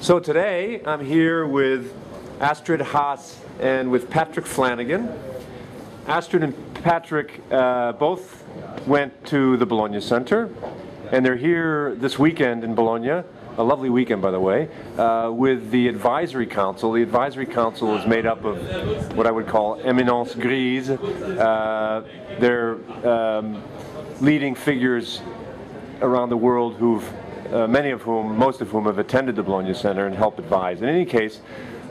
So today I'm here with Astrid Haas and with Patrick Flanagan. Astrid and Patrick both went to the Bologna Center, and they're here this weekend in Bologna, a lovely weekend by the way, with the Advisory Council. The Advisory Council is made up of what I would call éminence grise. They're leading figures around the world who've most of whom have attended the Bologna Center and helped advise. In any case,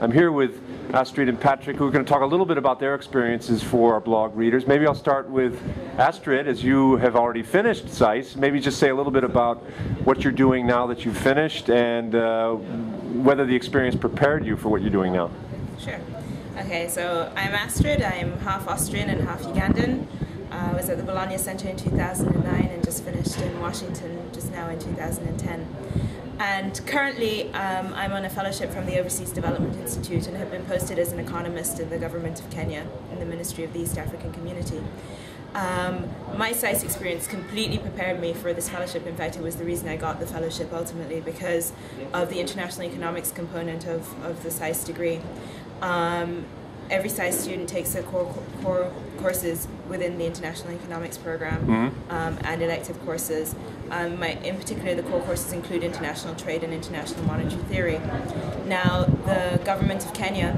I'm here with Astrid and Patrick, who are going to talk a little bit about their experiences for our blog readers. Maybe I'll start with Astrid, as you have already finished SAIS. Maybe just say a little bit about what you're doing now that you've finished and whether the experience prepared you for what you're doing now. Sure. Okay, so I'm Astrid. I'm half Austrian and half Ugandan. I was at the Bologna Center in 2009 and just finished in Washington just now in 2010. And currently I'm on a fellowship from the Overseas Development Institute and have been posted as an economist in the government of Kenya in the Ministry of the East African Community. My SAIS experience completely prepared me for this fellowship. In fact, it was the reason I got the fellowship ultimately, because of the international economics component of the SAIS degree. Every SAIS student takes a core courses within the international economics program and elective courses. In particular, the core courses include international trade and international monetary theory. Now, the government of Kenya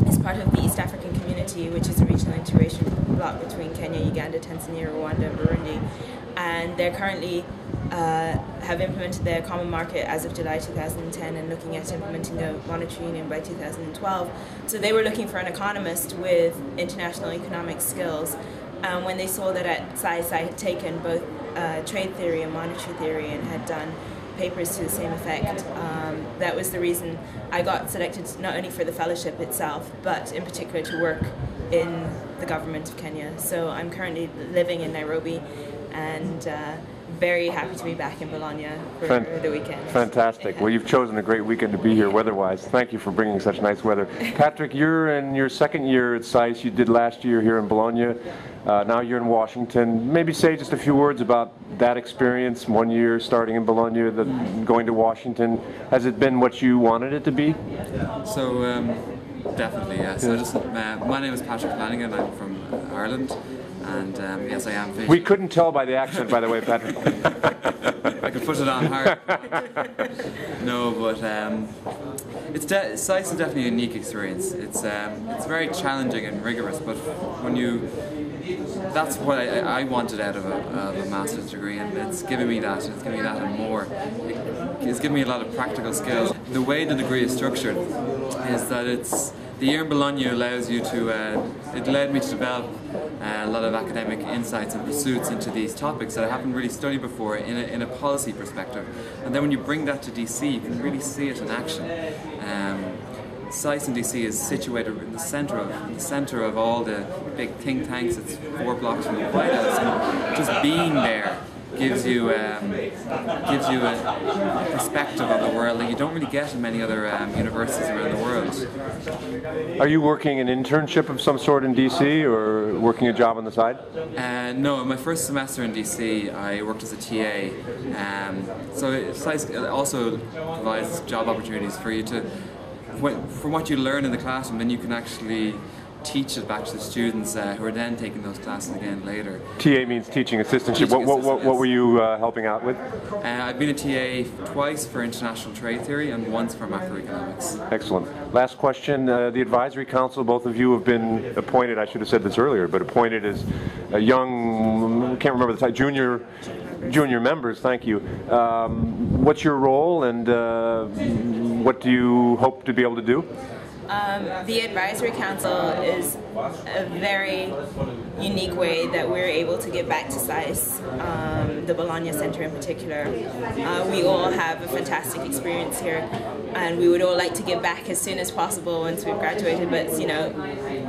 is part of the East African Community, which is a regional integration bloc between Kenya, Uganda, Tanzania, Rwanda, and Burundi. And they're currently have implemented their common market as of July 2010 and looking at implementing a monetary union by 2012. So they were looking for an economist with international economic skills. When they saw that at SAIS I had taken both trade theory and monetary theory and had done papers to the same effect, that was the reason I got selected not only for the fellowship itself, but in particular to work in the government of Kenya. So I'm currently living in Nairobi and very happy to be back in Bologna for the weekend. Fantastic. Well, you've chosen a great weekend to be here weather-wise. Thank you for bringing such nice weather. Patrick, you're in your second year at SAIS. You did last year here in Bologna. Now you're in Washington. Maybe say just a few words about that experience, 1 year starting in Bologna, going to Washington. Has it been what you wanted it to be? So, definitely, yes. Yeah. My name is Patrick Flanagan. I'm from Ireland. And yes, I am. We couldn't tell by the accent, by the way, Patrick. I could put it on hard. No, but SAIS is definitely a unique experience. It's very challenging and rigorous, but that's what I wanted out of a master's degree, and it's given me that. It's given me that and more. It's given me a lot of practical skills. The way the degree is structured is that the year in Bologna allows you to, it led me to develop a lot of academic insights and pursuits into these topics that I haven't really studied before in a policy perspective. And then when you bring that to DC, you can really see it in action. SAIS in DC is situated in the center of all the big think tanks. It's 4 blocks from the White House, and just being there gives you a perspective of the world that you don't really get in many other universities around the world. Are you working an internship of some sort in DC or working a job on the side? No, in my first semester in DC I worked as a TA. So SAIS also provides job opportunities for you to, from what you learn in the classroom, then you can actually teach it back to the students who are then taking those classes again later. TA means teaching assistantship. What were you helping out with? I've been a TA twice for international trade theory and once for macroeconomics. Excellent. Last question. The Advisory Council, both of you have been appointed, I should have said this earlier, but appointed as a young, can't remember the title, junior members, thank you. What's your role and what do you hope to be able to do? The Advisory Council is a very unique way that we're able to give back to SAIS, the Bologna Center in particular. We all have a fantastic experience here, and we would all like to give back as soon as possible once we've graduated, but you know,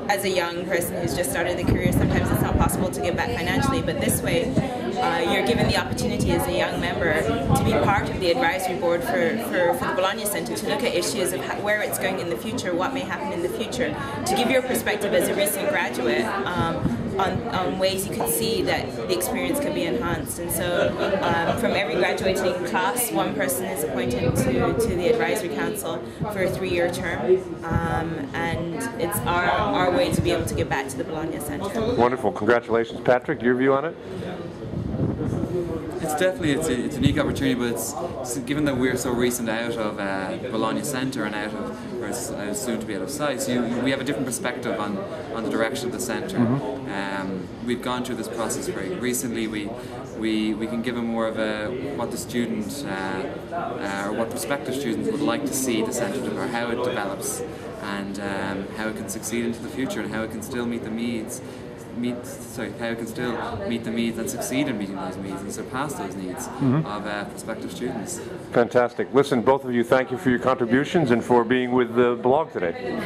as a young person who's just started the career, sometimes it's not possible to give back financially, but this way you're given the opportunity as a young member to be part of the advisory board for the Bologna Center, to look at issues of where it's going in the future, what may happen in the future, to give your perspective as a recent graduate on ways you could see that the experience can be enhanced. And so from every graduating class, one person is appointed to the advisory council for a 3-year term, and it's our way to be able to give back to the Bologna Centre. Wonderful. Congratulations. Patrick, your view on it? It's definitely it's a unique opportunity, but it's given that we're so recent out of Bologna Centre and out of, or soon to be out of SAIS, we have a different perspective on the direction of the centre. We've gone through this process very recently. We can give a more of a what the student or what prospective students would like to see the centre do, or how it develops, and how it can succeed into the future, and how it can still meet the needs. How it can still meet the needs and succeed in meeting those needs and surpass those needs of prospective students. Fantastic. Listen, both of you, thank you for your contributions and for being with the blog today.